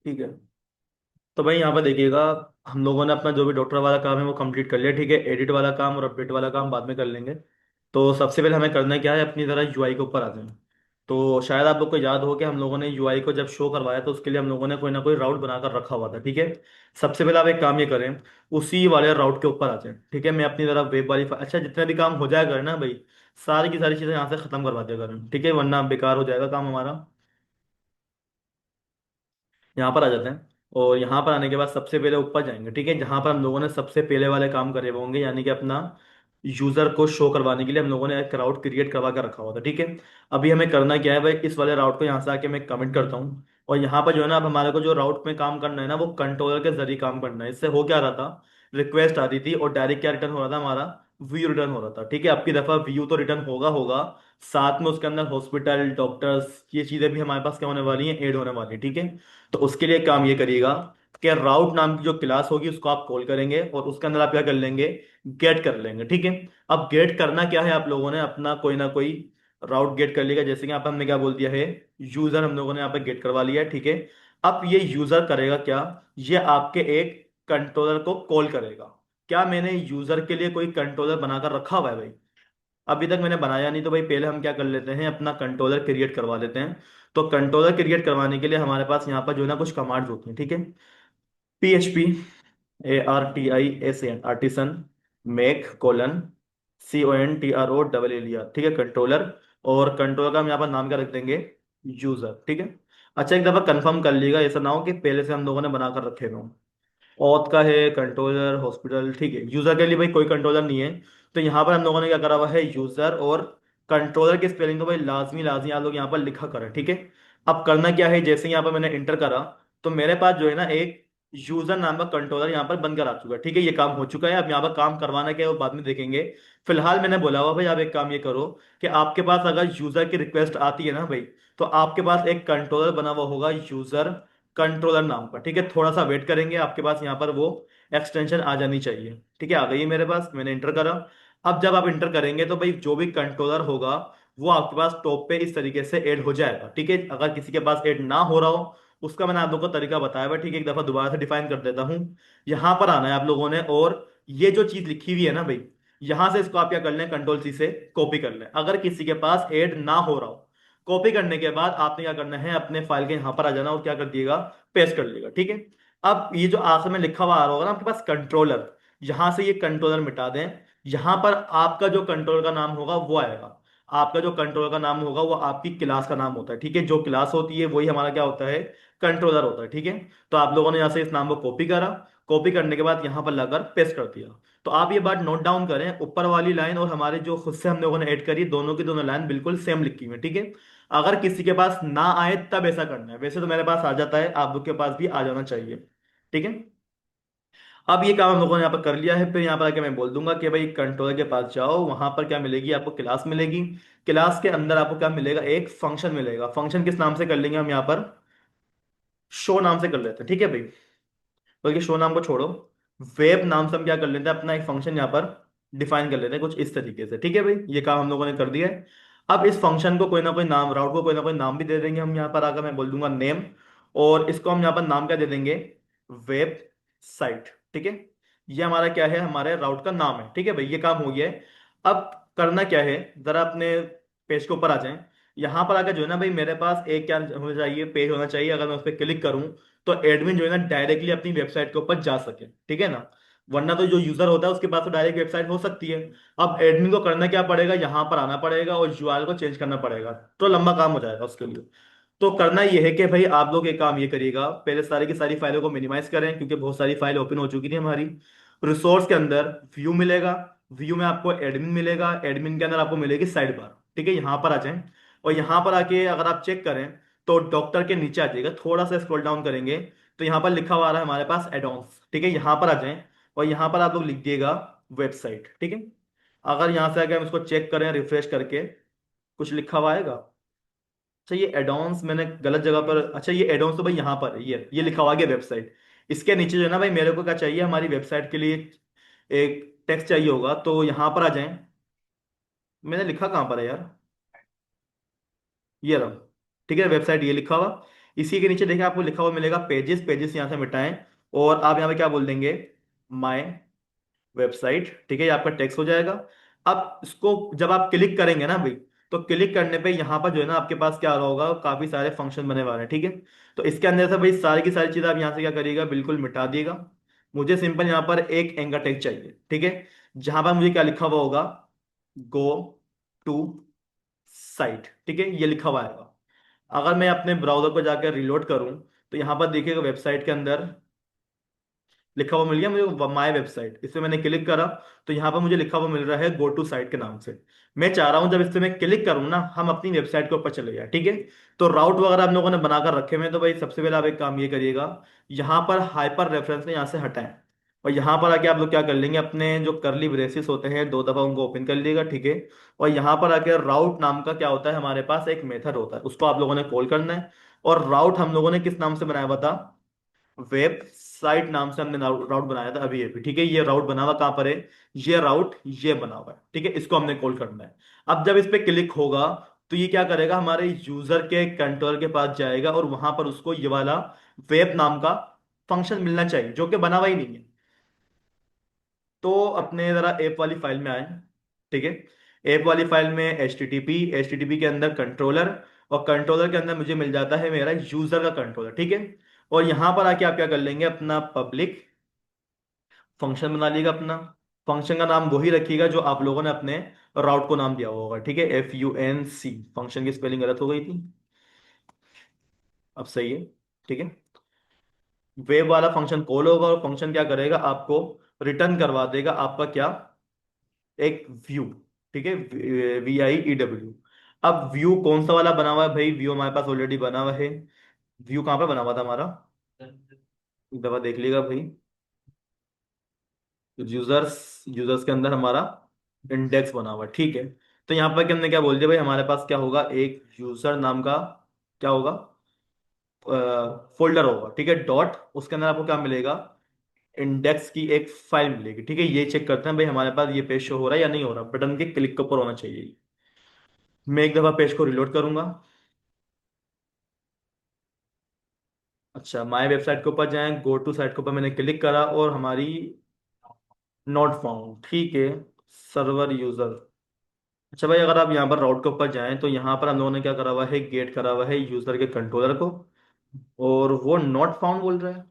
ठीक है। तो भाई यहाँ पर देखिएगा, हम लोगों ने अपना जो भी डॉक्टर वाला काम है वो कंप्लीट कर लिया। ठीक है, एडिट वाला काम और अपडेट वाला काम बाद में कर लेंगे। तो सबसे पहले हमें करना क्या है, अपनी तरह यूआई के ऊपर आते हैं। तो शायद आप लोग को याद हो कि हम लोगों ने यूआई को जब शो करवाया तो उसके लिए हम लोगों ने कोई ना कोई राउट बनाकर रखा हुआ था। ठीक है, सबसे पहले आप एक काम ये करें, उसी वाले राउट के ऊपर आ जाए। ठीक है, मैं अपनी तरफ वेब वाली अच्छा जितने भी काम हो जाएगा ना भाई, सारी की सारी चीज़ें यहाँ से खत्म करवा दिया करें। ठीक है, वरना बेकार हो जाएगा काम हमारा। यहाँ पर आ जाते हैं, और यहाँ पर आने के बाद सबसे पहले ऊपर जाएंगे। ठीक है, जहाँ पर हम लोगों ने सबसे पहले वाले काम करे हुए होंगे, यानी कि अपना यूजर को शो करवाने के लिए हम लोगों ने एक राउट क्रिएट करवा कर रखा हुआ था। ठीक है, अभी हमें करना क्या है भाई, इस वाले राउट को यहाँ से आके मैं कमेंट करता हूँ। और यहाँ पर जो है ना, अब हमारे को जो राउट में काम करना है ना, वो कंट्रोलर के जरिए काम करना है। इससे हो क्या रहा था, रिक्वेस्ट आती थी और डायरेक्ट क्या रिटर्न हो रहा था हमारा, व्यू रिटर्न हो रहा था। ठीक है, आपकी दफा व्यू तो रिटर्न होगा होगा, साथ में उसके अंदर हॉस्पिटल, डॉक्टर्स, ये चीजें भी हमारे पास क्या होने वाली हैं, ऐड होने वाली हैं। ठीक है, तो उसके लिए काम ये करिएगा कि राउट नाम की जो क्लास होगी उसको आप कॉल करेंगे और उसके अंदर आप क्या कर लेंगे, गेट कर लेंगे। ठीक है, अब गेट करना क्या है, आप लोगों ने अपना कोई ना कोई राउट गेट कर लिएगा। जैसे कि यहाँ पर हमने क्या बोल दिया है, यूजर हम लोगों ने यहाँ पे गेट करवा लिया है। ठीक है, अब ये यूजर करेगा क्या, ये आपके एक कंट्रोलर को कॉल करेगा। क्या मैंने यूजर के लिए कोई कंट्रोलर बनाकर रखा हुआ है भाई? अभी तक मैंने बनाया नहीं। तो भाई पहले हम क्या कर लेते हैं, अपना कंट्रोलर क्रिएट करवा लेते हैं। तो कंट्रोलर क्रिएट करवाने के लिए हमारे पास यहाँ पर जो है ना कुछ कमांड्स होती हैं। ठीक है, PHP, ARTISAN, artisan, make colon, CONTROLL, ठीक है, कंट्रोलर। और कंट्रोलर का हम यहाँ पर नाम क्या रख देंगे, यूजर। ठीक है, अच्छा एक दफा कंफर्म कर लीजिएगा, ऐसा ना हो कि पहले से हम लोगों ने बनाकर रखे हुए हों। ऑथ का है कंट्रोलर, हॉस्पिटल। ठीक है, यूजर के लिए भाई कोई कंट्रोलर नहीं है। तो यहाँ पर हम लोगों ने क्या करा हुआ है, यूजर। और कंट्रोलर की स्पेलिंग तो भाई लाजमी लाजमी आप लोग यहाँ पर लिखा करें। ठीक है, अब करना क्या है, जैसे यहाँ पर मैंने इंटर करा तो मेरे पास जो है ना एक यूजर नाम का कंट्रोलर यहाँ पर बनकर आ चुका है। ठीक है, ये काम हो चुका है। अब यहाँ पर काम करवाना क्या है वो बाद में देखेंगे। फिलहाल मैंने बोला हुआ भाई, आप एक काम ये करो कि आपके पास अगर यूजर की रिक्वेस्ट आती है ना भाई, तो आपके पास एक कंट्रोलर बना हुआ होगा यूजर कंट्रोलर नाम का। ठीक है, थोड़ा सा वेट करेंगे, आपके पास यहाँ पर वो एक्सटेंशन आ जानी चाहिए। ठीक है, आ गई है मेरे पास, मैंने इंटर करा। अब जब आप इंटर करेंगे तो भाई जो भी कंट्रोलर होगा वो आपके पास टॉप पे इस तरीके से ऐड हो जाएगा। ठीक है, अगर किसी के पास ऐड ना हो रहा हो, उसका मैंने आप लोगों को तरीका बताया हुआ है। ठीक है, एक दफा दोबारा से डिफाइन कर देता हूँ। यहाँ पर आना है आप लोगों ने, और ये जो चीज लिखी हुई है ना भाई, यहां से इसको आप क्या कर लें, कंट्रोल C से कॉपी कर लें। अगर किसी के पास ऐड ना हो रहा हो, कॉपी करने के बाद आपने क्या करना है, अपने फाइल के यहां पर आ जाना और क्या कर दिएगा, पेस्ट कर लेगा। ठीक है, अब ये जो आखिर में लिखा हुआ आ रहा होगा ना आपके पास कंट्रोलर, यहां से ये कंट्रोलर मिटा दें। यहां पर आपका जो कंट्रोलर का नाम होगा वो आएगा। आपका जो कंट्रोलर का नाम होगा वो आपकी क्लास का नाम होता है। ठीक है, जो क्लास होती है वही हमारा क्या होता है, कंट्रोलर होता है। ठीक है, तो आप लोगों ने यहां से इस नाम को कॉपी करा, कॉपी करने के बाद यहां पर लाकर पेस्ट कर दिया। तो आप ये बात नोट डाउन करें, ऊपर वाली लाइन और हमारे जो खुद से हम लोगों ने ऐड करी, दोनों की दोनों लाइन बिल्कुल सेम लिखी हुई है। ठीक है, अगर किसी के पास ना आए तब ऐसा करना है, वैसे तो मेरे पास आ जाता है, आप लोग के पास भी आ जाना चाहिए। ठीक है, अब ये काम हम लोगों ने यहाँ पर कर लिया है। फिर यहाँ पर आके मैं बोल दूंगा कि भाई कंट्रोलर के पास जाओ, वहां पर क्या मिलेगी आपको, क्लास मिलेगी। क्लास के अंदर आपको क्या मिलेगा, एक फंक्शन मिलेगा। फंक्शन किस नाम से कर लेंगे हम यहाँ पर, शो नाम से कर लेते हैं। ठीक है भाई, बल्कि शो नाम को छोड़ो, वेब नाम से हम क्या कर लेते हैं, अपना एक फंक्शन यहाँ पर डिफाइन कर लेते हैं कुछ इस तरीके से। ठीक है भाई, ये काम हम लोगों ने कर दिया है। अब इस फंक्शन को कोई ना कोई नाम, राउट को कोई ना कोई नाम भी दे देंगे हम यहाँ पर आकर, मैं बोल दूंगा नेम। और इसको हम यहाँ पर नाम क्या दे देंगे, वेब साइट। ठीक है, ये हमारा क्या है, हमारे राउट का नाम है। ठीक है भाई, ये काम हो गया है। अब करना क्या है, जरा अपने पेज के ऊपर आ जाएं। यहाँ पर आकर जो है ना भाई, मेरे पास एक क्या होना चाहिए, पेज होना चाहिए। अगर मैं उस पर क्लिक करूँ तो एडमिन जो है ना डायरेक्टली अपनी वेबसाइट के ऊपर जा सके। ठीक है ना, वरना तो जो यूजर होता है उसके पास तो डायरेक्ट वेबसाइट हो सकती है। अब एडमिन को करना क्या पड़ेगा, यहाँ पर आना पड़ेगा और यूआरएल को चेंज करना पड़ेगा। तो लंबा काम हो जाएगा उसके लिए। तो करना यह है कि भाई आप लोग एक काम ये करिएगा, पहले सारी की सारी फाइलों को मिनिमाइज करें, क्योंकि बहुत सारी फाइल ओपन हो चुकी थी हमारी। रिसोर्स के अंदर व्यू मिलेगा, व्यू में आपको एडमिन मिलेगा, एडमिन के अंदर आपको मिलेगी साइड बार। ठीक है, यहाँ पर आ जाएं, और यहाँ पर आके अगर आप चेक करें तो डॉक्टर के नीचे आ जाएगा, थोड़ा सा स्क्रॉल डाउन करेंगे तो यहाँ पर लिखा हुआ आ रहा है हमारे पास एडॉन्स। ठीक है, यहाँ पर आ जाएं और यहाँ पर आप लोग लिख दिएगा वेबसाइट। ठीक है, अगर यहाँ से आके हम इसको चेक करें रिफ्रेश करके, कुछ लिखा हुआ आएगा। अच्छा, ये एडॉन्स मैंने गलत जगह पर, अच्छा ये एडॉन्स तो भाई यहाँ पर है, ये लिखा हुआ है वेबसाइट। इसके नीचे जो है ना भाई, मेरे को क्या चाहिए, हमारी वेबसाइट के लिए एक टेक्स्ट चाहिए होगा, तो यहाँ पर आ जाएं। मैंने लिखा कहाँ पर है यार, ये रहा। ठीक है, वेबसाइट ये लिखा हुआ, इसी के नीचे देखिए आपको लिखा हुआ मिलेगा पेजेस, पेजेस यहाँ से मिटाएं और आप यहाँ पे क्या बोल देंगे, माय वेबसाइट। ठीक है, ये आपका टेक्स्ट हो जाएगा। अब इसको जब आप क्लिक करेंगे ना भाई, तो क्लिक करने पे यहाँ पर जो है ना आपके पास क्या आ रहा होगा, काफी सारे फंक्शन बने वाले हैं। ठीक है, तो इसके अंदर से भाई सारी की सारी चीजें आप यहाँ से क्या करिएगा, बिल्कुल मिटा दिएगा। मुझे सिंपल यहाँ पर एक एंकर टेक्स्ट चाहिए। ठीक है, जहां पर मुझे क्या लिखा हुआ होगा, गो टू साइट। ठीक है, ये लिखा हुआ आएगा। अगर मैं अपने ब्राउजर को जाकर रिलोड करूं, तो यहाँ पर देखिएगा वेबसाइट के अंदर लिखा हुआ मिल गया मुझे, माय वेबसाइट। इस पे मैंने क्लिक करा, तो यहाँ पर मुझे लिखा हुआ मिल रहा है गो टू साइट के नाम से। मैं चाह रहा हूँ जब इस पे मैं क्लिक करूँ ना, हम अपनी वेबसाइट के ऊपर चले जाए। ठीक है, तो राउट वगैरह आप लोगों ने बनाकर रखे हुए हैं, तो भाई सबसे पहले आप एक काम ये करिएगा, यहाँ पर हाइपर रेफरेंस में यहाँ से हटाएं। और यहाँ पर आके आप लोग क्या कर लेंगे, अपने जो करली ब्रेसेस होते हैं 2 दफा उनको ओपन कर लीजिएगा। ठीक है, और यहाँ पर आके राउट नाम का क्या होता है, हमारे पास एक मेथड होता है, उसको आप लोगों ने कॉल करना है। और राउट हम लोगों ने किस नाम से बनाया बता, वेब साइट नाम से हमने राउट बनाया था अभी अभी। ठीक है, ये राउट बना हुआ कहाँ पर है, ये राउट ये बना हुआ है। ठीक है, इसको हमने कॉल करना है। अब जब इस पे क्लिक होगा, तो ये क्या करेगा, हमारे यूजर के कंट्रोलर के पास जाएगा और वहां पर उसको ये वाला वेब नाम का फंक्शन मिलना चाहिए, जो कि बना हुआ ही नहीं है। तो अपने जरा ऐप वाली फाइल में आए। ठीक है, ऐप वाली फाइल में एच टी टी पी के अंदर कंट्रोलर, और कंट्रोलर के अंदर मुझे मिल जाता है मेरा यूजर का कंट्रोलर। ठीक है, और यहां पर आके आप क्या कर लेंगे, अपना पब्लिक फंक्शन बना लिएगा अपना। फंक्शन का नाम वही रखिएगा जो आप लोगों ने अपने राउट को नाम दिया हुआ होगा। ठीक है, FUNC, फंक्शन की स्पेलिंग गलत हो गई थी, अब सही है। ठीक है, वेब वाला फंक्शन कॉल होगा और फंक्शन क्या करेगा, आपको रिटर्न करवा देगा आपका क्या, एक व्यू। ठीक है, VIEW। अब व्यू कौन सा वाला बना हुआ है भाई, व्यू हमारे पास ऑलरेडी बना हुआ है। व्यू कहाँ पे बना हुआ था हमारा, एक दफा देख लीजिएगा भाई। यूजर्स, यूजर्स के अंदर हमारा इंडेक्स बना हुआ है। ठीक है, तो यहाँ पर कि हमने क्या बोल दिया भाई, हमारे पास क्या होगा, एक यूजर नाम का क्या होगा, फोल्डर होगा। ठीक है, डॉट, उसके अंदर आपको क्या मिलेगा, इंडेक्स की एक फाइल मिलेगी। ठीक है, ये चेक करते हैं भाई हमारे पास ये पेज शो हो रहा है या नहीं हो रहा, बटन के क्लिक के ऊपर होना चाहिए। मैं एक दफा पेज को रिलोड करूंगा। अच्छा, माय वेबसाइट के ऊपर जाएं, गो टू साइट के ऊपर मैंने क्लिक करा और हमारी नॉट फाउंड। ठीक है, सर्वर यूजर। अच्छा भाई, अगर आप यहाँ पर राउट के ऊपर जाएं, तो यहाँ पर हम लोगों ने क्या करा हुआ है, गेट करा हुआ है यूजर के कंट्रोलर को, और वो नॉट फाउंड बोल रहा है,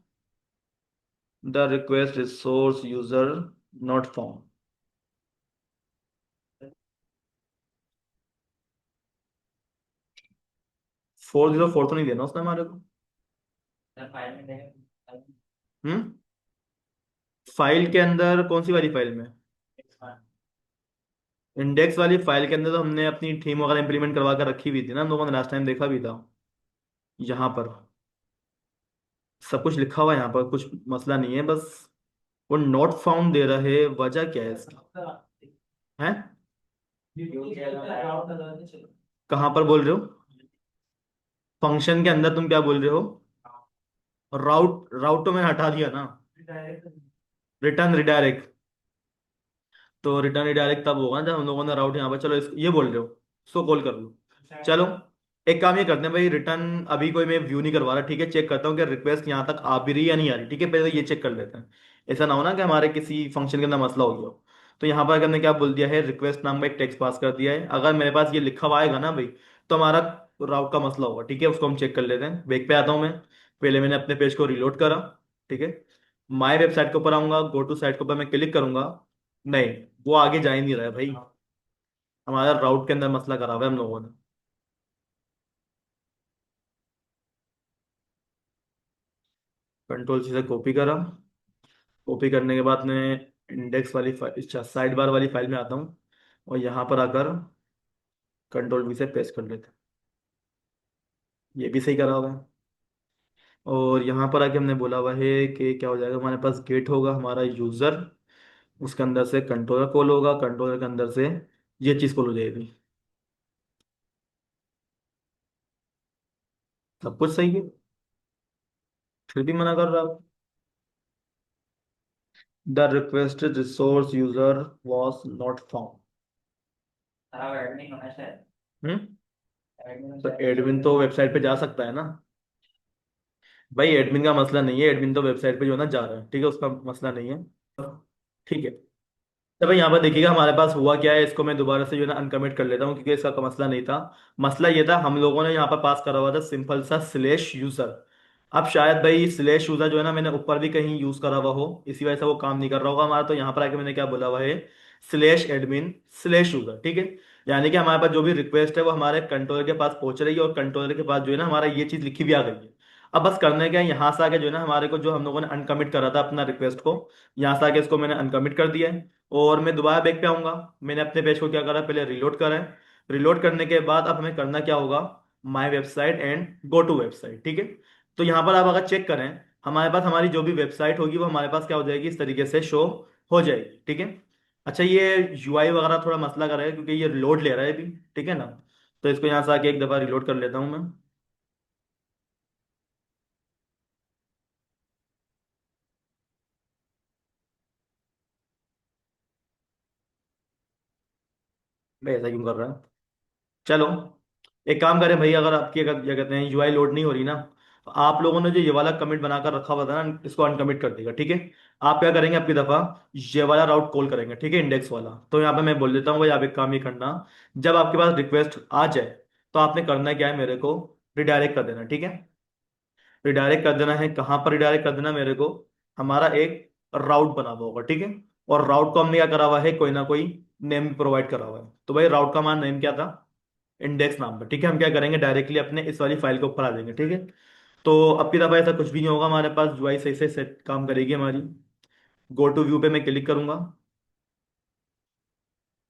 the request resource user not found. 404 तो नहीं देना उसने हमारे को। हम्म, फाइल के अंदर कौन सी वाली फाइल में, इंडेक्स वाली फाइल के अंदर तो हमने अपनी थीम वगैरह इंप्लीमेंट करवा कर रखी हुई थी ना, हम लोगों ने लास्ट टाइम देखा भी था। यहाँ पर सब कुछ लिखा हुआ है, यहाँ पर कुछ मसला नहीं है, बस वो नॉट फाउंड दे रहा है, वजह क्या है इसकी है, कहाँ पर बोल रहे हो, फंक्शन के अंदर तुम क्या बोल रहे हो, राउट, राउट तो मैंने हटा दिया ना, रिटर्न रिडायरेक्ट। तो रिटर्न रिडायरेक्ट तब होगा ना जब हम लोगों ने राउट यहाँ पर, चलो ये बोल रहे हो, सो कॉल कर लो। चलो, एक काम ये करते हैं भाई, रिटर्न अभी कोई मैं व्यू नहीं करवा रहा। ठीक है, चेक करता हूँ कि रिक्वेस्ट यहाँ तक आ भी रही है या नहीं आ रही। ठीक है, पहले ये चेक कर लेते हैं, ऐसा ना हो ना कि हमारे किसी फंक्शन के अंदर मसला हो गया हो। तो यहाँ पर हमने क्या बोल दिया है, रिक्वेस्ट नाम का एक टेक्स्ट पास कर दिया है। अगर मेरे पास ये लिखा हुआ आएगा ना भाई, तो हमारा राउट का मसला होगा। ठीक है, उसको हम चेक कर लेते हैं। बैक पे आता हूँ मैं, पहले मैंने अपने पेज को रिलोड करा। ठीक है, माय वेबसाइट के ऊपर आऊंगा, गो टू साइट के ऊपर मैं क्लिक करूंगा, नहीं, वो आगे जा ही नहीं रहा है भाई, हमारा राउट के अंदर मसला करा हुआ है हम लोगों ने। कंट्रोल सी से कॉपी करा, कॉपी करने के बाद मैं इंडेक्स वाली फाइल, अच्छा साइड बार वाली फाइल में आता हूँ, और यहाँ पर आकर कंट्रोल V से पेस्ट कर लेते हैं। ये भी सही करा हुआ है। और यहाँ पर आके हमने बोला हुआ है कि क्या हो जाएगा, हमारे पास गेट होगा हमारा यूजर, उसके अंदर से कंट्रोलर कॉल होगा, कंट्रोलर के अंदर से ये चीज़ कॉल हो जाएगी। सब कुछ सही है, फिर भी मना कर रहा हूँ, the requested resource user was not found. Hmm, तो एडमिन तो वेबसाइट पे जा सकता है ना। भाई एडमिन का मसला नहीं है, एडमिन तो वेबसाइट पे जो है ना जा रहा है, ठीक है, उसका मसला नहीं है। ठीक है। तो भाई यहाँ पर देखिएगा हमारे पास हुआ क्या है, इसको मैं दोबारा से जो है ना अनकमिट कर लेता हूँ, क्योंकि इसका कोई मसला नहीं था। मसला ये था, हम लोगों ने यहाँ पर पास करा हुआ था सिंपल सा स्लेश यूजर। अब शायद भाई स्लेश यूजर जो है ना मैंने ऊपर भी कहीं यूज करा हुआ हो, इसी वजह से वो काम नहीं कर रहा होगा हमारा। तो यहाँ पर आके मैंने क्या बोला हुआ है, स्लेश एडमिन स्लेश यूजर, ठीक है। यानी कि हमारे पास जो भी रिक्वेस्ट है वो हमारे कंट्रोलर के पास पहुंच रही है, और कंट्रोलर के पास जो है ना हमारा ये चीज लिखी भी आ गई है। अब बस करने क्या है, यहाँ से आके जो है ना हमारे को, जो हम लोगों ने अनकमिट करा था अपना रिक्वेस्ट को, यहाँ से आके इसको मैंने अनकमिट कर दिया है। और मैं दोबारा बैक पे आऊंगा। मैंने अपने पेज को क्या करा, पहले रिलोड करा है। रिलोड करने के बाद अब हमें करना क्या होगा, my website and go to website, ठीक है। तो यहाँ पर आप अगर चेक करें, हमारे पास हमारी जो भी वेबसाइट होगी वो हमारे पास क्या हो जाएगी, इस तरीके से शो हो जाएगी, ठीक है। अच्छा, ये यूआई वगैरह थोड़ा मसला करेगा क्योंकि ये लोड ले रहा है अभी, ठीक है ना। तो इसको यहाँ से आके एक दफ़ा रिलोड कर लेता हूँ मैं। भाई ऐसा क्यों कर रहा है। चलो, एक काम करें भाई, अगर आपकी अगर क्या कहते हैं यूआई लोड नहीं हो रही ना, तो आप लोगों ने जो ये वाला कमिट बनाकर रखा हुआ था ना, इसको अनकमिट कर देगा, ठीक है। आप क्या करेंगे, आपकी दफा ये वाला राउट कॉल करेंगे, ठीक है, इंडेक्स वाला। तो यहाँ पे मैं बोल देता हूँ भाई, आप एक काम ही करना, जब आपके पास रिक्वेस्ट आ जाए तो आपने करना क्या है, मेरे को रिडायरेक्ट कर देना, ठीक है। रिडायरेक्ट कर देना है, कहाँ पर रिडायरेक्ट कर देना मेरे को, हमारा एक राउट बना हुआ होगा, ठीक है। और राउट को हमने क्या करा हुआ है, कोई ना कोई नेम प्रोवाइड करा हुआ है। तो भाई राउट का हमारा नेम क्या था, इंडेक्स नाम पर, ठीक है। हम क्या करेंगे, डायरेक्टली अपने इस वाली फाइल के ऊपर आ जाएंगे, ठीक है। तो अब की दफा ऐसा कुछ भी नहीं होगा, हमारे पास यूआई सही से सेट काम करेगी हमारी। गो टू व्यू पे मैं क्लिक करूंगा,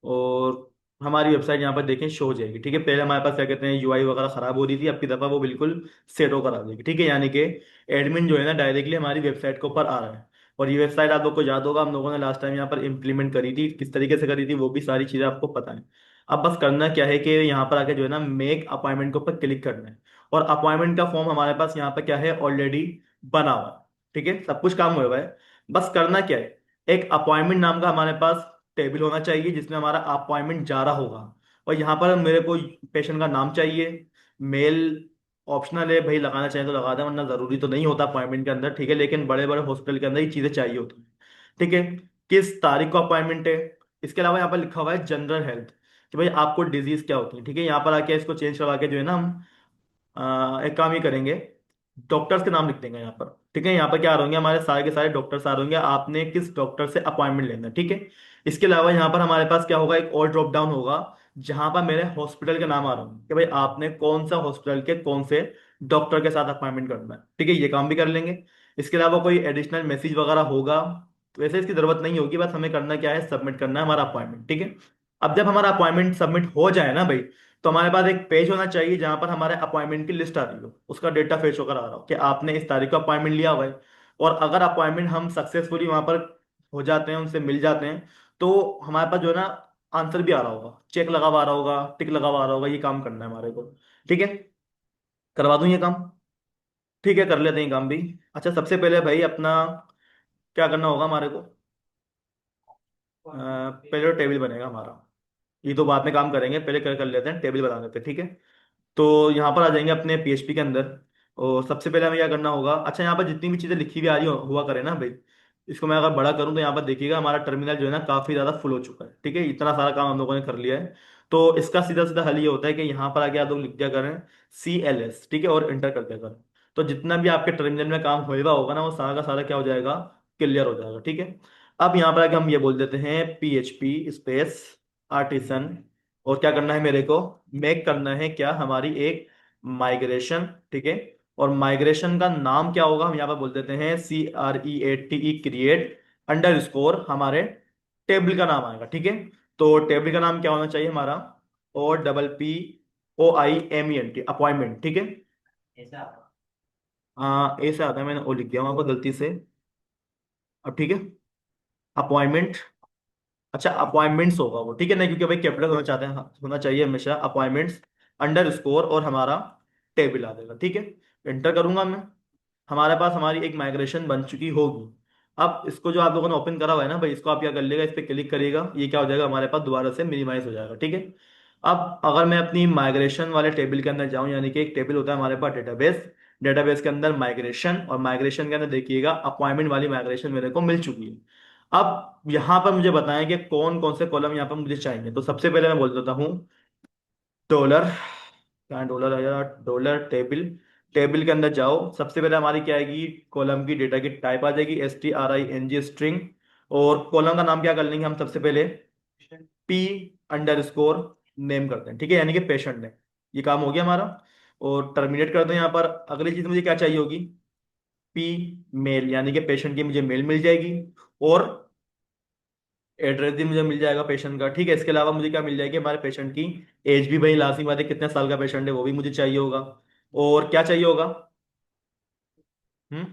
और हमारी वेबसाइट यहाँ पर देखें शो हो जाएगी, ठीक है। पहले हमारे पास क्या कहते हैं यूआई वगैरह खराब हो रही थी, अब की दफा वो बिल्कुल सेट होकर आ जाएगी, ठीक है। यानी कि एडमिन जो है ना डायरेक्टली हमारी वेबसाइट के ऊपर आ रहा है। और ये वेबसाइट आप लोग को याद होगा, हम लोगों ने लास्ट टाइम यहाँ पर इम्प्लीमेंट करी थी, किस तरीके से करी थी वो भी सारी चीज़ें आपको पता है। अब बस करना क्या है कि यहाँ पर आके जो है ना मेक अपॉइंटमेंट के ऊपर क्लिक करना है। और अपॉइंटमेंट का फॉर्म हमारे पास यहाँ पर क्या है, ऑलरेडी बना हुआ है, ठीक है, सब कुछ काम हुआ है। बस करना क्या है, एक अपॉइंटमेंट नाम का हमारे पास टेबल होना चाहिए जिसमें हमारा अपॉइंटमेंट जा रहा होगा। और यहाँ पर मेरे को पेशेंट का नाम चाहिए, मेल ऑप्शनल है भाई, लगाना चाहिए तो लगा दें, वरना जरूरी तो नहीं होता अपॉइंटमेंट के अंदर, ठीक है। लेकिन बड़े बड़े हॉस्पिटल के अंदर ये चीजें चाहिए होती हैं, ठीक है। किस तारीख को अपॉइंटमेंट है। इसके अलावा यहाँ पर लिखा हुआ है जनरल हेल्थ, कि भाई आपको डिजीज क्या होती है, ठीक है। यहाँ पर आके इसको चेंज करवा के जो है ना हम एक काम ही करेंगे, डॉक्टर्स के नाम लिख देंगे यहाँ पर, ठीक है। यहाँ पर क्या आ रहे होंगे, हमारे सारे के सारे डॉक्टर्स आ रहे होंगे, आपने किस डॉक्टर से अपॉइंटमेंट लेना है, ठीक है। इसके अलावा यहाँ पर हमारे पास क्या होगा, एक और ड्रॉप डाउन होगा, जहां पर मेरे हॉस्पिटल के नाम आ रहे होंगे, कि भाई आपने कौन सा हॉस्पिटल के कौन से डॉक्टर के साथ अपॉइंटमेंट करना है, ठीक है। ये काम भी कर लेंगे। इसके अलावा कोई एडिशनल मैसेज वगैरह होगा तो वैसे इसकी जरूरत नहीं होगी, बस हमें करना क्या है, सबमिट करना है हमारा अपॉइंटमेंट, ठीक है। अब जब हमारा अपॉइंटमेंट सबमिट हो जाए ना भाई, तो हमारे पास एक पेज होना चाहिए जहां पर हमारे अपॉइंटमेंट की लिस्ट आ रही हो, उसका डेटा फेच होकर आ रहा हो कि आपने इस तारीख को अपॉइंटमेंट लिया हुआ है। और अगर अपॉइंटमेंट हम सक्सेसफुली वहां पर हो जाते हैं, उनसे मिल जाते हैं, तो हमारे पास जो है ना आंसर भी आ रहा होगा, चेक लगा हुआ आ रहा होगा, टिक लगा हुआ आ रहा होगा, ये काम करना है हमारे को, ठीक है। करवा दूं ये काम, ठीक है, कर लेते हैं ये काम भी। अच्छा, सबसे पहले भाई अपना क्या करना होगा हमारे को, पहले तो टेबल बनेगा हमारा, ये तो बाद में काम करेंगे, पहले कर कर लेते हैं, टेबल बना लेते हैं, ठीक है। तो यहाँ पर आ जाएंगे अपने पीएचपी के अंदर। और सबसे पहले हमें क्या करना होगा, अच्छा यहाँ पर जितनी भी चीज़ें लिखी हुई आ रही हुआ करे ना भाई, इसको मैं अगर बड़ा करूँ तो यहाँ पर देखिएगा हमारा टर्मिनल जो है ना काफ़ी ज़्यादा फुल हो चुका है, ठीक है। इतना सारा काम हम लोगों ने कर लिया है। तो इसका सीधा सीधा हल ये होता है कि यहाँ पर आके आप लोग लिख दिया करें CLS, ठीक है, और इंटर कर दिया करें। तो जितना भी आपके टर्मिनल में काम होएगा होगा ना, वो सारा का सारा क्या हो जाएगा, क्लियर हो जाएगा, ठीक है। अब यहाँ पर आके हम ये बोल देते हैं PHP स्पेस आर्टिसन, और क्या करना है मेरे को, मेक करना है क्या, हमारी एक माइग्रेशन, ठीक है। और माइग्रेशन का नाम क्या होगा, हम यहाँ पर बोल देते हैं CREATE, क्रिएट अंडर स्कोर हमारे टेबल का नाम आएगा, ठीक है। तो टेबल का नाम क्या होना चाहिए हमारा, OPPOIMENT, अपॉइंटमेंट, ठीक है। हाँ, ऐसे आता है, मैंने ओ लिख दिया वहां पर गलती से। अब ठीक है, अपॉइंटमेंट। अच्छा, अपॉइंटमेंट्स होगा वो, ठीक है ना, क्योंकि भाई कैपिटल होना चाहते हैं, हाँ, होना चाहिए हमेशा अपॉइंटमेंट्स अंडर स्कोर, और हमारा टेबल आ जाएगा, ठीक है। एंटर करूंगा मैं, हमारे पास हमारी एक माइग्रेशन बन चुकी होगी। अब इसको जो आप लोगों ने ओपन करा हुआ है ना भाई, इसको आप क्या कर लेगा, इस पर क्लिक करिएगा, ये क्या हो जाएगा हमारे पास दोबारा से मिनिमाइज हो जाएगा, ठीक है। अब अगर मैं अपनी माइग्रेशन वाले टेबल के अंदर जाऊं, यानी कि एक टेबल होता है हमारे पास डेटाबेस, डेटाबेस के अंदर माइग्रेशन, और माइग्रेशन के अंदर देखिएगा अपॉइंटमेंट वाली माइग्रेशन मेरे को मिल चुकी है। अब यहाँ पर मुझे बताएं कि कौन कौन से कॉलम यहाँ पर मुझे चाहिए। तो सबसे पहले मैं बोल देता हूँ डॉलर। कहाँ डॉलर आया, डॉलर टेबल। टेबल के अंदर जाओ, सबसे पहले हमारी क्या आएगी, कॉलम की डेटा की टाइप आ जाएगी STRING स्ट्रिंग। और कॉलम का नाम क्या कर लेंगे हम सबसे पहले, P_, नेम करते हैं, ठीक है, यानी कि पेशेंट नेम। ये काम हो गया हमारा। और टर्मिनेट करते हैं यहाँ पर। अगली चीज मुझे क्या चाहिए होगी, P मेल, यानी कि पेशेंट की मुझे मेल मिल जाएगी। और एड्रेस भी मुझे मिल जाएगा पेशेंट का, ठीक है। इसके अलावा मुझे क्या मिल जाएगी, हमारे पेशेंट की एज भी, भाई लाजमी बात है, कितने साल का पेशेंट है वो भी मुझे चाहिए होगा। और क्या चाहिए होगा, हम्म,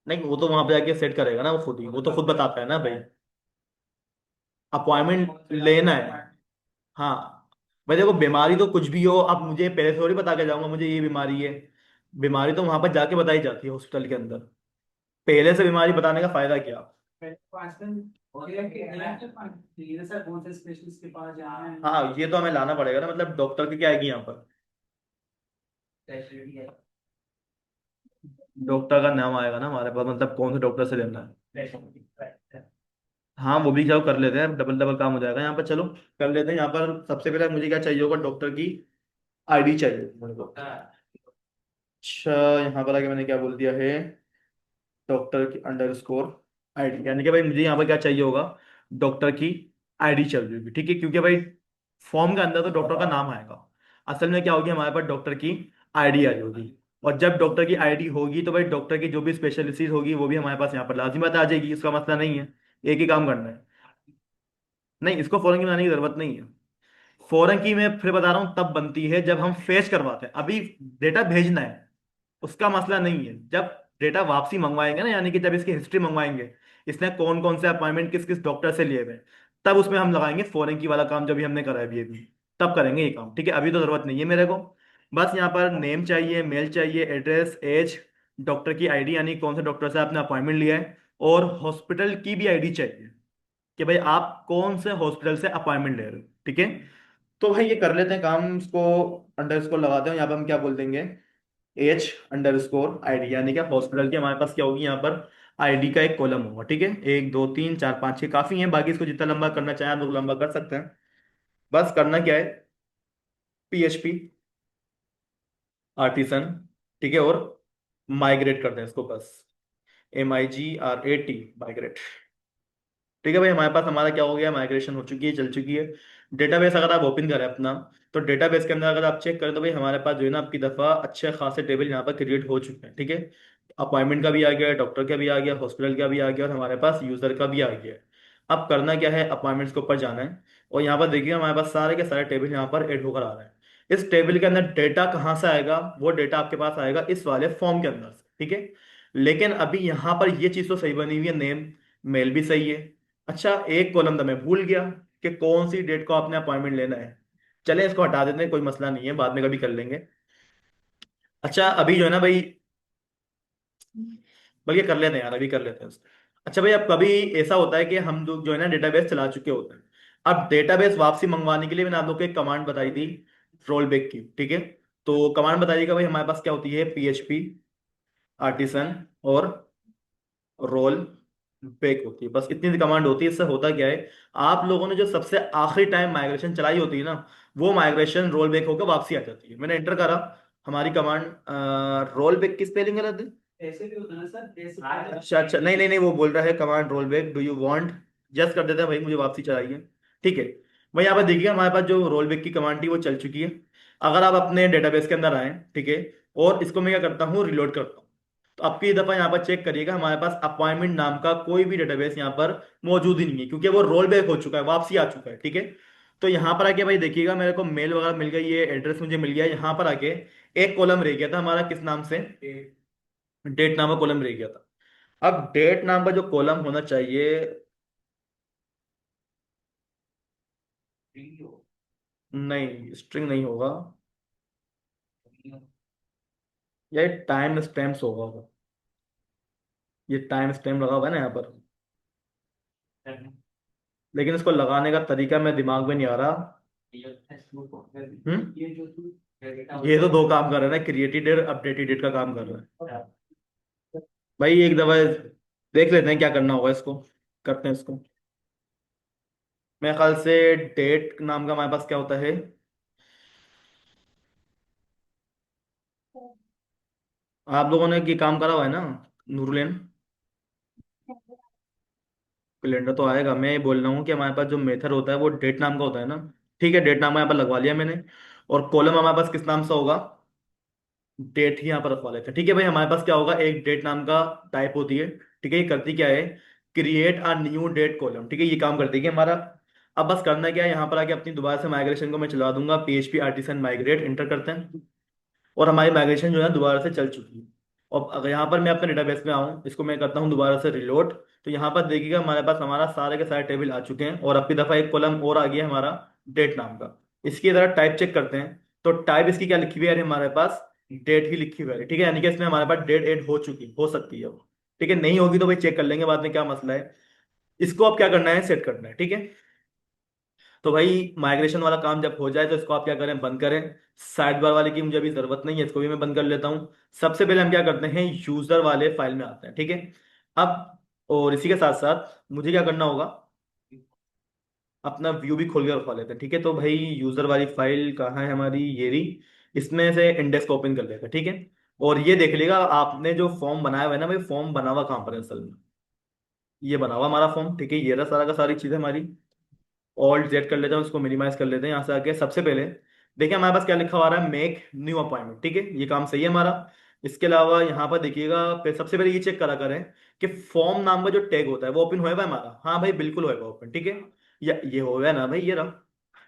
नहीं वो तो वहां पे जाके सेट करेगा ना वो खुद ही, वो तो खुद बताता है ना भाई। अपॉइंटमेंट लेना है, हाँ। भाई देखो बीमारी तो कुछ भी हो, अब मुझे पहले से थोड़ी बता के जाऊंगा मुझे ये बीमारी है। बीमारी तो वहां पर जाके बताई जाती है हॉस्पिटल के अंदर। पहले से बीमारी बताने का फायदा क्या। हाँ ये तो हमें लाना पड़ेगा ना, मतलब डॉक्टर की क्या आएगी यहाँ पर, डॉक्टर का नाम आएगा ना हमारे पास, मतलब कौन से डॉक्टर से लेना है। हाँ वो भी चलो कर लेते हैं, डबल डबल काम हो जाएगा यहाँ पर, चलो कर लेते हैं। यहाँ पर सबसे पहले मुझे क्या चाहिए होगा, डॉक्टर की ID चाहिए मेरे को। अच्छा, यहाँ पर आगे मैंने क्या बोल दिया है, डॉक्टर की _ID, यानी कि भाई मुझे यहाँ पर क्या चाहिए होगा, डॉक्टर की ID चाहिए होगी, ठीक है। क्योंकि भाई फॉर्म के अंदर तो डॉक्टर का नाम आएगा, असल में क्या होगी हमारे पास डॉक्टर की ID आई होगी। और जब डॉक्टर की ID होगी तो भाई डॉक्टर की जो भी स्पेशलिटीज होगी वो भी हमारे पास यहाँ पर लाजिम बात आ जाएगी, इसका मसला नहीं है। एक ही काम करना है। नहीं, इसको फॉरन की बनाने की जरूरत नहीं है। फॉरन की मैं फिर बता रहा हूँ तब बनती है जब हम फेच करवाते हैं, अभी डेटा भेजना है उसका मसला नहीं है। जब डेटा वापसी मंगवाएंगे ना, यानी कि जब इसकी हिस्ट्री मंगवाएंगे, इसने कौन कौन से अपॉइंटमेंट किस किस डॉक्टर से लिए हुए हैं, तब उसमें हम लगाएंगे फॉरेन की वाला काम, जो भी हमने करा है अभी, तब करेंगे ये काम, ठीक है। अभी तो जरूरत नहीं है मेरे को। बस यहाँ पर नेम चाहिए, मेल चाहिए, एड्रेस, एज, डॉक्टर की ID, यानी कौन से डॉक्टर से आपने अपॉइंटमेंट लिया है, और हॉस्पिटल की भी ID चाहिए कि भाई आप कौन से हॉस्पिटल से अपॉइंटमेंट ले रहे हो, ठीक है। तो भाई ये कर लेते हैं काम, इसको अंडर स्कोर लगाते हैं। यहाँ पर हम क्या बोल देंगे, H_ID, यानी क्या हॉस्पिटल की हमारे पास क्या होगी यहाँ पर, ID का एक कॉलम होगा, ठीक है। 1 2 3 4 5 6 काफी है, बाकी इसको जितना लंबा करना चाहे आप लोग लंबा कर सकते हैं। बस करना क्या है, PHP आर्टिसन, ठीक है। और माइग्रेट कर दें इसको बस, MIGRAT, माइग्रेट। ठीक है भाई, हमारे पास हमारा क्या हो गया, माइग्रेशन हो चुकी है, चल चुकी है। डेटाबेस अगर आप ओपन करें अपना, तो डेटाबेस के अंदर अगर आप चेक करें तो भाई हमारे पास जो है ना आपकी दफ़ा अच्छे खासे टेबल यहाँ पर क्रिएट हो चुके हैं, ठीक है। अपॉइंटमेंट का भी आ गया, डॉक्टर का भी आ गया, हॉस्पिटल का भी आ गया, और हमारे पास यूज़र का भी आ गया है। अब करना क्या है, अपॉइंटमेंट्स के ऊपर जाना है। और यहाँ पर देखिए हमारे पास सारे के सारे टेबल यहाँ पर ऐड होकर आ रहे हैं। इस टेबल के अंदर डेटा कहाँ से आएगा, वो डेटा आपके पास आएगा इस वाले फॉर्म के अंदर से, ठीक है। लेकिन अभी यहाँ पर ये चीज़ तो सही बनी हुई है, नेम मेल भी सही है। अच्छा, एक कॉलम तो मैं भूल गया कि कौन सी डेट को आपने अपॉइंटमेंट लेना है। चले इसको हटा देते हैं, कोई मसला नहीं है, बाद में कभी कर लेंगे। अच्छा अभी जो है ना भाई, बल्कि कर लेते हैं यार, अभी कर लेते हैं उसको। अच्छा भाई, अब कभी ऐसा होता है कि हम लोग जो है ना डेटाबेस चला चुके होते हैं, अब डेटाबेस वापसी मंगवाने के लिए मैंने आप लोग को एक कमांड बताई थी, रोल बैक की, ठीक है। तो कमांड बताइएगा भाई, हमारे पास क्या होती है, PHP आर्टिसन और रोल बैक होती है, बस इतनी सी कमांड होती है। इससे होता क्या है, आप लोगों ने जो सबसे आखिरी टाइम माइग्रेशन चलाई होती है ना, वो माइग्रेशन रोल बैक होकर वापसी आ जाती है। मैंने एंटर करा हमारी कमांड, रोल बैक की स्पेलिंग गलत है। ऐसे भी होता है ना सर, अच्छा अच्छा, नहीं नहीं नहीं, वो बोल रहा है command roll back do you want, just कर देते हैं भाई, मुझे वापसी चाहिए, ठीक है। भाई यहाँ पर देखिए हमारे पास जो रोल बैक की कमांड थी वो चल चुकी है। अगर आप अपने डेटाबेस के अंदर आए, ठीक है, और इसको मैं क्या करता हूँ, रिलोड करता हूँ, तो अब की दफा यहाँ पर चेक करिएगा हमारे पास अपॉइंटमेंट नाम का कोई भी डेटाबेस यहाँ पर मौजूद ही नहीं है, क्योंकि वो रोल बैक हो चुका है, वापसी आ चुका है, ठीक है। तो यहाँ पर आके भाई देखिएगा मेरे को मेल वगैरह मिल गई है, एड्रेस मुझे मिल गया है। यहाँ पर आके एक कॉलम रह गया था हमारा, किस नाम से, डेट नाम का कॉलम रह गया था। अब डेट नाम का जो कॉलम होना चाहिए, नहीं स्ट्रिंग नहीं होगा, ये टाइम स्टैम्प्स होगा। ये टाइम स्टैम्प लगा हुआ है ना यहाँ पर, लेकिन इसको लगाने का तरीका मेरे दिमाग में नहीं आ रहा। हम्म, ये तो दो काम कर रहा है ना, क्रिएटेड डेट अपडेटेड डेट का काम कर रहा है। भाई एक दफा देख लेते हैं क्या करना होगा इसको, करते हैं इसको। मेरे ख्याल से डेट नाम का हमारे पास क्या होता है, आप लोगों ने ये काम करा हुआ है ना, नूरुलेन। कैलेंडर तो आएगा, मैं ये बोल रहा हूँ कि हमारे पास जो मेथड होता है वो डेट नाम का होता है ना। ठीक है, डेट नाम का यहाँ पर लगवा लिया मैंने। और कॉलम हमारे पास किस नाम से होगा, डेट ही यहाँ पर रखवा लेते हैं। ठीक है भाई, हमारे पास क्या होगा, एक डेट नाम का टाइप होती है। ठीक है, ये करती क्या है, create a new date column. ठीक है, ये काम करती है कि हमारा, अब बस करना क्या है, यहाँ पर आके अपनी दोबारा से माइग्रेशन को मैं चला दूंगा, PHP आर्टिसन माइग्रेट इंटर करते हैं। और हमारी माइग्रेशन जो है दोबारा से चल चुकी है। और अगर यहाँ पर मैं अपने डेटाबेस में आऊँ, इसको मैं करता हूँ दोबारा से रिलोड, तो यहाँ पर देखिएगा हमारे पास हमारा सारे के सारे टेबल आ चुके हैं। और अब की दफ़ा एक कॉलम और आ गया है हमारा, डेट नाम का। इसकी ज़रा टाइप चेक करते हैं, तो टाइप इसकी क्या लिखी हुई है हमारे पास, डेट ही लिखी हुई है। ठीक है, यानी कि इसमें हमारे पास डेट एड हो चुकी हो सकती है वो। ठीक है, नहीं होगी तो भाई चेक कर लेंगे बाद में क्या मसला है। इसको अब क्या करना है, सेट करना है। ठीक है, तो भाई माइग्रेशन वाला काम जब हो जाए तो इसको आप क्या करें, बंद करें। साइड बार वाले की मुझे अभी जरूरत नहीं है, इसको भी मैं बंद कर लेता हूँ। सबसे पहले हम क्या करते हैं, यूजर वाले फाइल में आते हैं। ठीक है, अब और इसी के साथ साथ मुझे क्या करना होगा, अपना व्यू भी खोल के रखवा लेते हैं। ठीक है, तो भाई यूजर वाली फाइल कहाँ है हमारी, ये रही। इसमें से इंडेक्स को ओपन कर लेते हैं। ठीक है, और ये देख लेगा आपने जो फॉर्म बनाया हुआ है ना भाई, फॉर्म बना हुआ कहाँ पर है असल में, ये बना हुआ हमारा फॉर्म। ठीक है, ये रहा सारा का सारी चीज़ हमारी। ऑल्ट जेड कर लेते हैं, उसको मिनिमाइज कर लेते हैं यहाँ से आके। सबसे पहले देखिए हमारे पास क्या लिखा हुआ आ रहा है, मेक न्यू अपॉइंटमेंट। ठीक है, ये काम सही है हमारा। इसके अलावा यहाँ पर देखिएगा, सबसे पहले ये चेक करा करें कि फॉर्म नाम का जो टैग होता है वो ओपन होएगा हमारा। हाँ भाई बिल्कुल होएगा ओपन। ठीक है, ये हो गया ना भाई, ये रहा।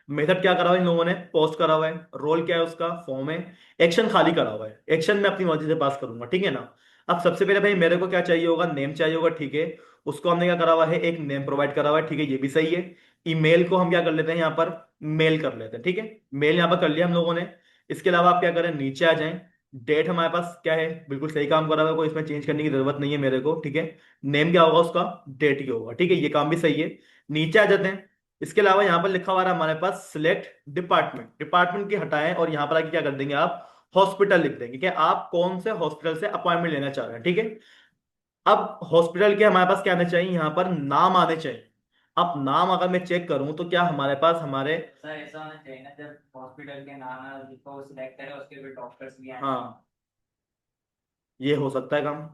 मेथड क्या करा हुआ है इन लोगों ने, पोस्ट करा हुआ है। रोल क्या है उसका, फॉर्म है। एक्शन खाली करा हुआ है, एक्शन मैं अपनी मर्जी से पास करूंगा। ठीक है ना। अब सबसे पहले भाई मेरे को क्या चाहिए होगा, नेम चाहिए होगा। ठीक है, उसको हमने क्या करा हुआ है, एक नेम प्रोवाइड करा हुआ है। ठीक है, ये भी सही है। ईमेल को हम क्या कर लेते हैं यहाँ पर, मेल कर लेते हैं। ठीक है, मेल यहाँ पर कर लिया हम लोगों ने। इसके अलावा आप क्या करें, नीचे आ जाएं। डेट हमारे पास क्या है, बिल्कुल सही काम करा हुआ है, कोई इसमें चेंज करने की जरूरत नहीं है मेरे को। ठीक है, नेम क्या होगा उसका, डेट ही होगा। ठीक है, ये काम भी सही है। नीचे आ जाते हैं। इसके अलावा यहाँ पर लिखा हुआ है हमारे पास, सिलेक्ट डिपार्टमेंट। डिपार्टमेंट की हटाएं और यहाँ पर आके क्या कर देंगे आप, हॉस्पिटल लिख देंगे कि आप कौन से हॉस्पिटल से अपॉइंटमेंट लेना चाह रहे हैं। ठीक है, अब हॉस्पिटल के हमारे पास क्या आने चाहिए, यहाँ पर नाम आने चाहिए। अब नाम अगर मैं चेक करूं तो क्या हमारे पास हमारे, सर ऐसा होना चाहिए ना, जब हॉस्पिटल के नाम है जिसको सिलेक्ट करे उसके भी डॉक्टर्स भी आए। हाँ ये हो सकता है काम।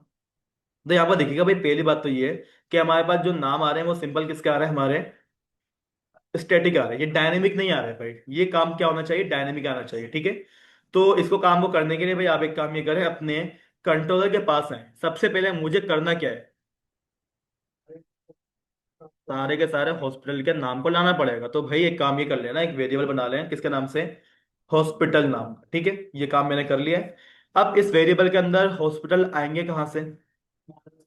तो यहाँ पर देखिएगा भाई, पहली बात तो ये है कि हमारे पास जो नाम आ रहे हैं वो सिंपल किसके आ रहे हैं, हमारे स्टैटिक आ रहा है, ये डायनेमिक नहीं आ रहा है भाई। ये काम क्या होना चाहिए, डायनेमिक आना चाहिए। ठीक है, तो इसको काम को करने के लिए भाई आप एक काम ये करें, अपने कंट्रोलर के पास आए। सबसे पहले मुझे करना क्या है, सारे के सारे हॉस्पिटल के नाम को लाना पड़ेगा। तो भाई एक काम ये कर लेना, एक वेरिएबल बना लें किसके नाम से, हॉस्पिटल नाम का। ठीक है, ये काम मैंने कर लिया है। अब इस वेरिएबल के अंदर हॉस्पिटल आएंगे कहाँ से,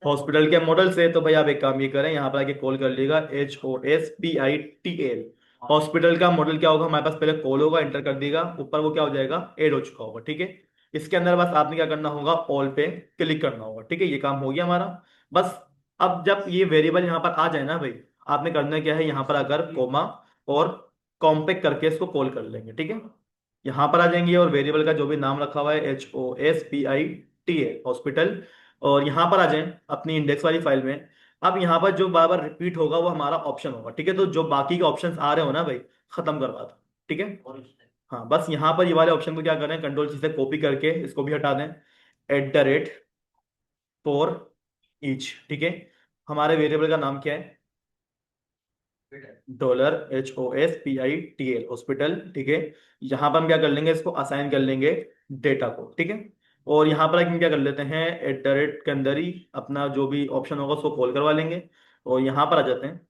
हॉस्पिटल के मॉडल से। तो भाई आप एक काम ये करें, यहाँ पर आके कॉल कर लीजिएगा, HOSPITL। हॉस्पिटल का मॉडल क्या होगा हमारे पास, पहले कॉल होगा, एंटर कर दिएगा, ऊपर वो क्या हो जाएगा, ऐड हो चुका होगा। ठीक है, इसके अंदर बस आपने क्या करना होगा, ऑल पे क्लिक करना होगा। ठीक है, ये काम हो गया हमारा। बस अब जब ये वेरिएबल यहाँ पर आ जाए ना भाई, आपने करना क्या है, यहाँ पर आकर कोमा और कॉम्पेक्ट करके इसको कॉल कर लेंगे। ठीक है, यहाँ पर आ जाएंगे और वेरिएबल का जो भी नाम रखा हुआ है, HOSPITL हॉस्पिटल, और यहाँ पर आ जाएं अपनी इंडेक्स वाली फाइल में। अब यहाँ पर जो बार बार रिपीट होगा वो हमारा ऑप्शन होगा। ठीक है, तो जो बाकी के ऑप्शंस आ रहे हो ना भाई, खत्म करवा दो। ठीक है, हाँ बस यहाँ पर ये वाले ऑप्शन को क्या करें, कंट्रोल C से कॉपी करके इसको भी हटा दें। @ फॉर ईच। ठीक है, हमारे वेरिएबल का नाम क्या है, $HOSPITL हॉस्पिटल। ठीक है, यहाँ पर हम क्या कर लेंगे, इसको असाइन कर लेंगे डेटा को। ठीक है, और यहाँ पर हम क्या कर लेते हैं, @ के अंदर ही अपना जो भी ऑप्शन होगा उसको कॉल करवा लेंगे। और यहाँ पर आ जाते हैं,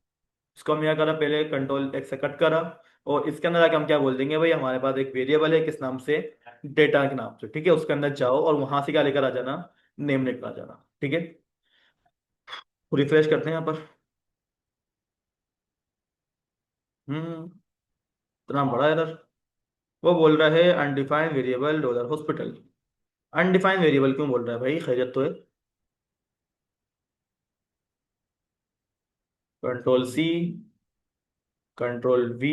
इसको हम क्या करा, पहले कंट्रोल X से कट करा। और इसके अंदर आके हम क्या बोल देंगे भाई, हमारे पास एक वेरिएबल है किस नाम से, डेटा के नाम से। ठीक है, उसके अंदर जाओ और वहां से क्या लेकर आ जाना, नेम लेकर आ जाना। ठीक है, रिफ्रेश करते हैं यहाँ पर। इतना बड़ा एरर, वो बोल रहा है undefined variable $hospital. Undefined variable क्यों बोल रहा है भाई, खैरियत तो है। Control C, control V,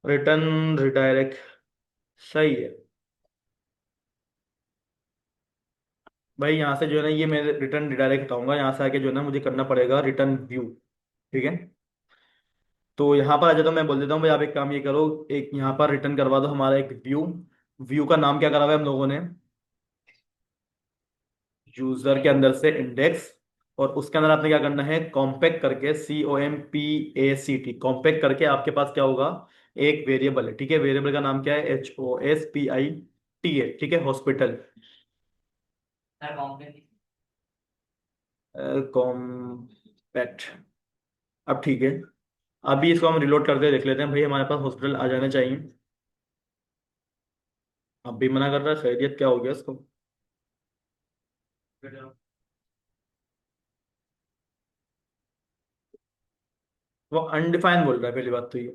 return redirect, सही है। भाई यहाँ से जो है ना, ये मैं रिटर्न रिडायरेक्ट हटाऊंगा, यहाँ से आके जो है ना मुझे करना पड़ेगा रिटर्न व्यू। ठीक है। तो यहाँ पर आ जाता हूँ, मैं बोल देता हूँ भाई, आप एक काम ये करो, एक यहाँ पर रिटर्न करवा दो हमारा एक व्यू। व्यू का नाम क्या करा हुआ है हम लोगों ने, यूजर के अंदर से इंडेक्स। और उसके अंदर आपने क्या करना है, कॉम्पैक्ट करके, COMPACT, कॉम्पैक्ट करके आपके पास क्या होगा, एक वेरिएबल है। ठीक है, वेरिएबल का नाम क्या है, HOSPIT है। ठीक है, हॉस्पिटल। Sir complex. कॉम्पैक्ट। अब ठीक है, अभी इसको हम रिलोड करके देख लेते हैं भाई, हमारे पास हॉस्पिटल आ जाने चाहिए। अब भी मना कर रहा है, खैरियत क्या हो गया इसको। वो अनडिफाइन बोल रहा है, पहली बात तो ये।